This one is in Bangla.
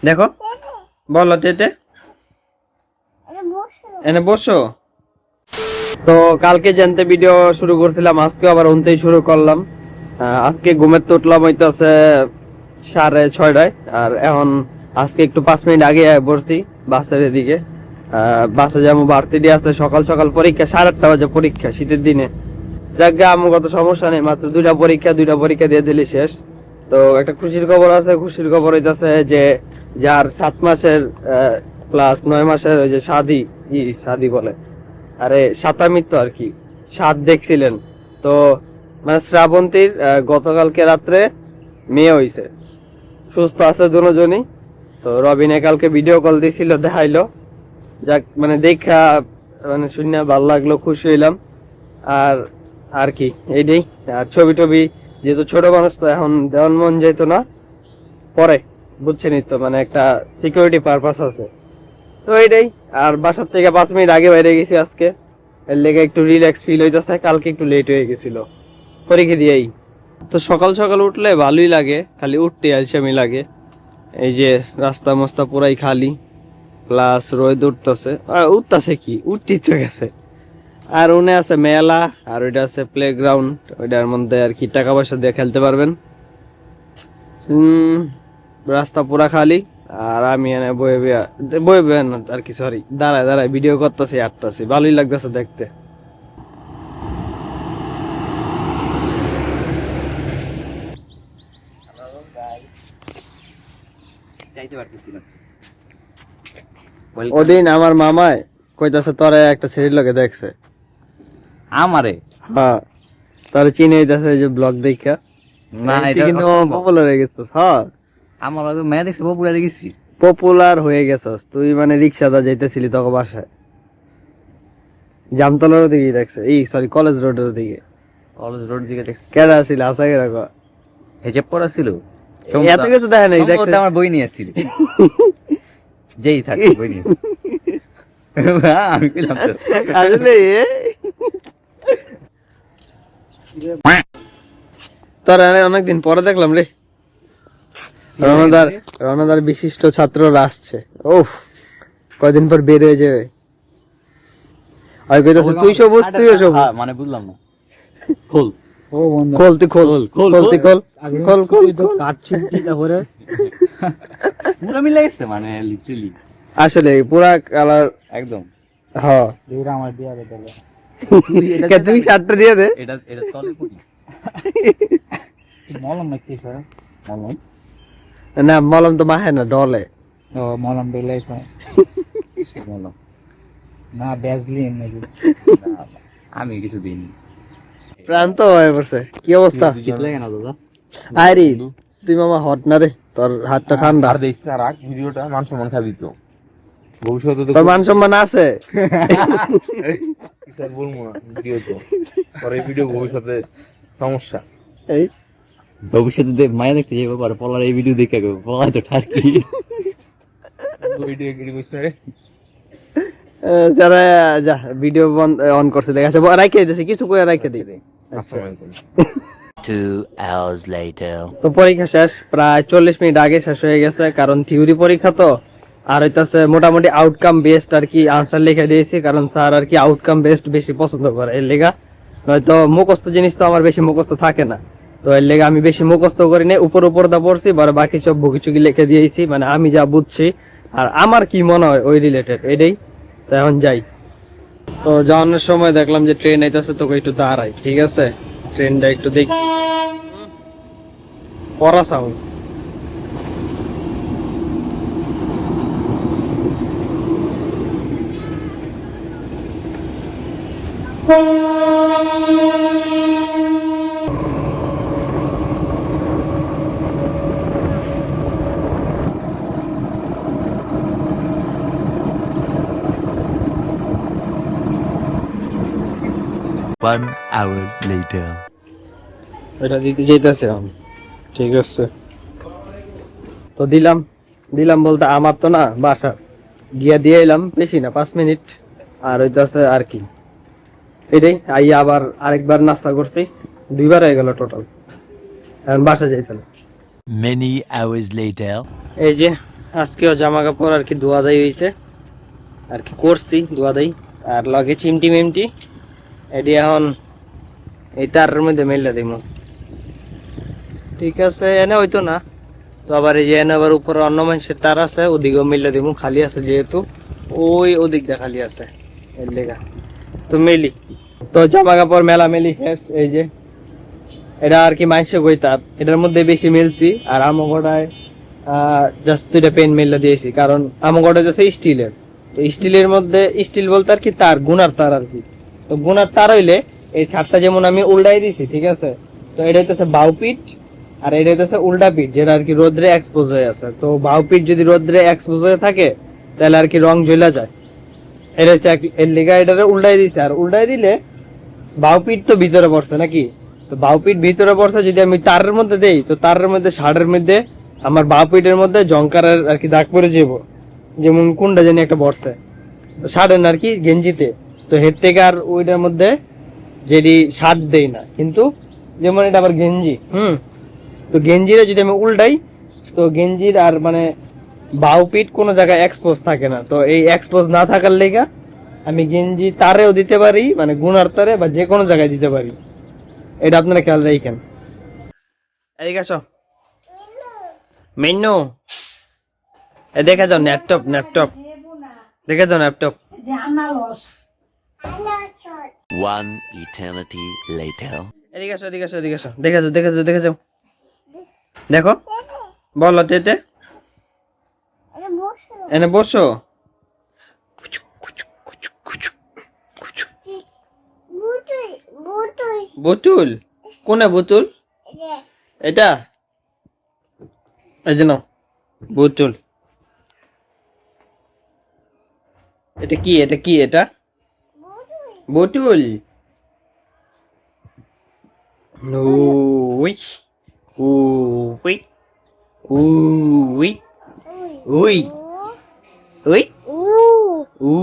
দেখো বলো তেতে এনে বসো। তো কালকে জানতে ভিডিও শুরু করছিলাম, আজকে আবার উনতেই শুরু করলাম। আজকে ঘুমের তো উঠলাম হইতেছে 6:30 আর এখন আজকে একটু 5 মিনিট আগে পড়ছি বাসের এদিকে। বাসে যেমন ভার্সিটি আছে, সকাল সকাল পরীক্ষা, 8:30 বাজে পরীক্ষা শীতের দিনে। যাক গে আমার কত সমস্যা নেই, মাত্র দুইটা পরীক্ষা দিয়ে দিলি শেষ। তো একটা খুশির খবর আছে, খুশির খবর হইতাছে যে যার 7 মাসের প্লাস 9 মাসের ওই যে শাদি বলে, আরে সাতামিত তো আর কি, সাত দেখছিলেন তো, মানে শ্রাবন্তীর গতকালকে রাত্রে মেয়ে হইছে, সুস্থ আছে দুজনই। তো রবিনে কালকে ভিডিও কল দিছিল, দেখাইলো। যাক মানে দেখা মানে শুনে ভালো লাগলো, খুশি হইলাম। আর আর কি এইটাই। আর ছবি টবি যেহেতু ছোট মানুষ তো এখন দেওয়ান মন যেত না, পরে বুঝছেনই তো, মানে একটা সিকিউরিটি পারপাস আছে তো এইটাই। আর বাসার থেকে 5 মিনিট আগে বাইরে গেছি আজকে, এর লেগে একটু রিল্যাক্স ফিল হইতেছে। কালকে একটু লেট হয়ে গেছিল পরীক্ষা দিয়েই। তো সকাল সকাল উঠলে ভালোই লাগে, খালি উঠতে আলসেমি লাগে। এই যে রাস্তা মাস্তা পুরাই খালি, প্লাস রোদ উঠতেছে কি উঠতেই তো গেছে। আর উনি আছে মেলা, আর ওইটা আছে প্লে গ্রাউন্ড, ওইটার মধ্যে আর কি টাকা পয়সা দিয়ে খেলতে পারবেন। রাস্তা পুরা খালি, আর আমি এনে বয়ে না আর কি, সরি, দাঁড়ায় দাঁড়ায় ভিডিও করতেছি, আটতাছি, ভালোই লাগতেছে দেখতে। ওদিন আমার মামায় কইতাছে তোরে একটা ছেলের লগে দেখছে আমারে। হ্যাঁ, তোরে চিনে হইতাছে যে ব্লগ দেখা। না এটা কিন্তু পপুলার হয়ে গেছিস। হ্যাঁ, আমার তো মেয়ে দেখছে পপুলার হয়ে গেছি। পপুলার হয়ে গেছস তুই, মানে রিক্সাদা যাইতেছিলি তখন বাসায়, জামতলার দিকে দেখছে, এই সরি কলেজ রোডের দিকে। কলেজ রোড দিকে দেখছি। কেডা ছিল আসা কে রাখো, হেজে পড়া ছিল। এত কিছু দেখে নাই, দেখছে আমার বই নিয়ে আসছিল। যেই থাকে বই নিয়ে আমি পেলাম তো। আসলে তোর অনেকদিন পরে দেখলাম রে। রণদার বিশিষ্ট ছাত্ররা আসছে। ওফ, কয়দিন পর বের হয়ে যাবে। আর কইতাছে তুই সবুজ তুইও সবুজ, মানে বুঝলাম না। খোল খোল তুই খোল, তুই খোল খোল খোল কাটছি তারপরে পুরো মিলে গেছে, মানে লিটারালি আসলে পুরা কালার একদম। হ্যাঁ, এরা আমার দিয়া দে তাহলে তুই শার্টটা দিয়ে দে। এটা এটা সলিড পুটি। মলম নাকি স্যার? মলম না, মলম তো মাহে না, ডলে। ও মলম বেলাইছ সে মলম না, ব্যাজলিন নাকি? আমি কিছু দিইনি। প্রান্ত হয়ে পড়ছে। কি অবস্থা? শীত লাগে না দাদা? আরে তুই মামা হট না রে, তোর হাতটা ঠান্ডা। আর দেখিস না, রাখ ভিডিওটা, মান সম্মান খাবি তো ভবিষ্যতে। তো তোর মান সম্মান আছে। স্যার বলবো না ভিডিও তো, পরে ভিডিও ভবিষ্যতে সমস্যা। এই ভবিষ্যতে মায়া দেখতে যাবো, পরে পলার এই ভিডিও দেখে যাবো, পলা তো ঠাকি। ভিডিও এডিট করিস না রে। যারা যা ভিডিও অন করছে দেখা যাচ্ছে, রাইখে দিতেছি, কিছু কই রাইখে দিই। আসসালামু আলাইকুম। 2 hours later. তো পরীক্ষা শেষ, প্রায় 40 মিনিট আগে শেষ হয়ে গেছে, কারণ থিওরি পরীক্ষা তো। আর হইতাছে মোটামুটি আউটকাম বেসড আর কি আনসার লিখে দিয়েছি, কারণ স্যার আর কি আউটকাম বেসড বেশি পছন্দ করে, এর লেগা। নয়তো মুখস্থ জিনিস তো আমার বেশি মুখস্থ থাকে না, তো এর লেগে আমি বেশি মুখস্থ করি না, উপর দা পড়ছি, বাকি সব ভুগিচুগি লিখে দিয়েছি, মানে আমি যা বুঝছি আর আমার কি মনে হয় ওই রিলেটেড, এটাই। তো এখন যাই। তো যাওয়ানোর সময় দেখলাম যে ট্রেন আইতাছে, তোকে একটু দাঁড়াই, ঠিক আছে? ট্রেনটা একটু দেখি, পড়া সাউন্ড। One hour later. এটা দিতে চাইতেছে আমি, ঠিক আছে? তো দিলাম বলতে আমার তো না, বাসা গিয়া দিয়ে এলাম, বেশি না 5 মিনিট। আর হইতাছে আর কি এটাই, আইয়া আবার আরেকবার নাস্তা করছি, 2বার হয়ে গেল টোটাল। এখন বাসা যাইতে না। Many hours later. এই যে আজকেও জামা কাপড় আর কি ধোয়া দেই হয়েছে আর কি করছি ধোয়া দেই আর লগে চিমটি মিমটি এটি এখন এই তারের মধ্যে মেলে দিব ঠিক আছে এনে হইতো না তো আবার এই যে এনে আবার উপরে অন্য মানুষের তার আছে ওদিকেও মিলে দিব খালি আছে যেহেতু ওই ওদিক দিয়ে খালি আছে এর লেগা তো মেলি তো জামা কাপড় মেলা মেলি শেষ এই যে এটা আর কি মাইশে গইতার এটার মধ্যে বেশি মিলছি আর আমগড়ায় জাস্ট দুইটা পেন মেলা দিয়েছি কারণ আমগড়া যাচ্ছে স্টিলের তো স্টিলের মধ্যে স্টিল বলতে আর কি তার গুনার তার আর কি তো গুনার তার হইলে এই ছাদটা যেমন আমি উল্টাই দিছি ঠিক আছে তো এটা হইতেছে বাউ পিঠ আর এটা হইতেছে উল্টা পিঠ যেটা আর কি রোদ্রে এক্সপোজ হয়ে আছে তো বাউ পিঠ যদি রোদ্রে এক্সপোজ হয়ে থাকে তাহলে আর কি রং জ্বলা যায় এটা হচ্ছে এর লিগা এটারে উল্টাই দিছে আর উল্টাই দিলে বাউ পিঠ তো ভিতরে পড়ছে নাকি তো বাউ পিঠ ভিতরে পড়ছে যদি আমি তারের মধ্যে দেই তো তারের মধ্যে শার্টের মধ্যে আমার বাউ পিঠের মধ্যে জঙ্কারের আর কি দাগ পড়ে যাব যেমন কোনটা জানি একটা পড়ছে শার্টের আর কি গেঞ্জিতে তো হেড থেকে আর ওইটার মধ্যে যেটি শার্ট দেই না কিন্তু যেমন এটা আবার গেঞ্জি তো গেঞ্জিরে যদি আমি উল্টাই তো গেঞ্জির আর মানে বাউ পিঠ কোনো জায়গায় এক্সপোজ থাকে না তো এই এক্সপোজ না থাকার লেগা আমি গেঞ্জি তারেও দিতে পারি মানে গুনার তারে বা যে কোনো জায়গায় দিতে পারি এটা আপনারা খেয়াল রাখেন এদিকে আসো মেনু দেখে যাও ল্যাপটপ দেখে যাও ল্যাপটপ One eternity later. এদিকে আসো এদিকে আসো এদিকে আসো দেখে যাও দেখো বলো তেতে এনে বসো বুতুল কোনে বুতুল এটা এই যে নাও বুতুল এটা কি এটা বুতুল উই উই উই উই উই উ